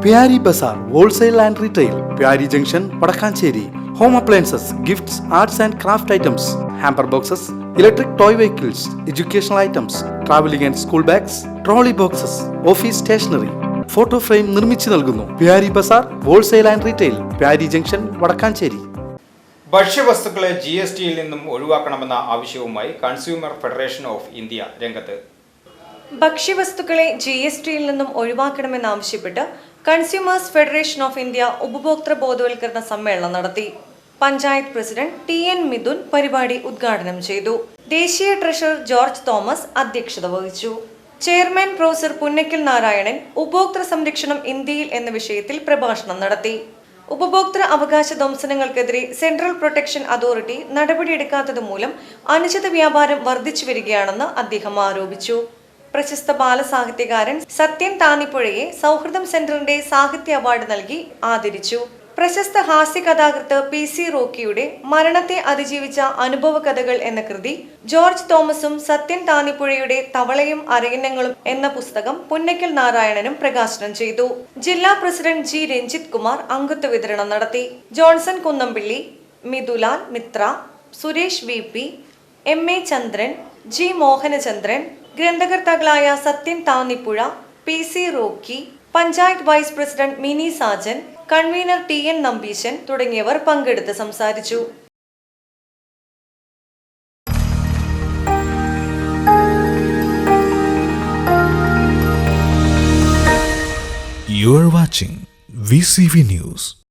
Pyari Bazaar, Wholesale and Retail, Pyari Junction, Padakkancherry. Home appliances, gifts, arts and craft items, hamper boxes, electric toy vehicles, educational items, traveling and school bags, trolley boxes, office stationery, photo frame നിർമ്മിച്ചു നൽകുന്നു. Pyari Bazaar, Wholesale and Retail, Pyari Junction, Padakkancherry. ഭക്ഷ്യവസ്തുക്കളെ GSTയിൽ നിന്നും ഒഴിവാക്കണമെന്ന ആവശ്യവുമായി consumer federation of India രംഗത്ത്. ഭക്ഷ്യവസ്തുക്കളെ GSTയിൽ നിന്നും ഒഴിവാക്കണമെന്നാവശ്യപ്പെട്ട് consumers federation of India ഉപഭോക്തൃ ബോധവൽക്കരണ സമ്മേളനം നടത്തി. പഞ്ചായത്ത് പ്രസിഡന്റ് TN മിഥുൻ പരിപാടി ഉദ്ഘാടനം ചെയ്തു. ദേശീയ ട്രഷറർ ജോർജ് തോമസ് അധ്യക്ഷത വഹിച്ചു. ചെയർമാൻ പ്രൊഫസർ പുന്നക്കൽ നാരായണൻ ഉപഭോക്തൃ സംരക്ഷണം ഇന്ത്യയിൽ എന്ന വിഷയത്തിൽ പ്രഭാഷണം നടത്തി. ഉപഭോക്തൃ അവകാശ ധ്വംസനങ്ങൾക്കെതിരെ സെൻട്രൽ പ്രൊട്ടക്ഷൻ അതോറിറ്റി നടപടിയെടുക്കാത്തത് മൂലം അനുചിത വ്യാപാരം വർദ്ധിച്ചു വരികയാണെന്ന് അദ്ദേഹം ആരോപിച്ചു. പ്രശസ്ത ബാലസാഹിത്യകാരൻ സത്യൻ താന്നിപ്പുഴയെ സൗഹൃദം സെന്ററിന്റെ സാഹിത്യ അവാർഡ് നൽകി ആദരിച്ചു. പ്രശസ്ത ഹാസ്യ കഥാകൃത്ത് PC റോക്കിയുടെ മരണത്തെ അതിജീവിച്ച അനുഭവ കഥകൾ എന്ന കൃതി ജോർജ് തോമസും സത്യൻ താന്നിപ്പുഴയുടെ തവളയും അരയന്നങ്ങളും എന്ന പുസ്തകം പുന്നക്കൽ നാരായണനും പ്രകാശനം ചെയ്തു. ജില്ലാ പ്രസിഡന്റ് G രഞ്ജിത് കുമാർ അംഗത്വ വിതരണം നടത്തി. Johnson Kunnampilly, Mithulal Mithra, Suresh VP, MA Chandran, G Mohanachandran, ഗ്രന്ഥകർത്താക്കളായ Sathyan Thannippuzha, PC Rocky, panchayat vice president Mini Sajan, convener TN Nambeeshan തുടങ്ങിയവർ പങ്കെടുത്ത് സംസാരിച്ചു. You are watching VCV News.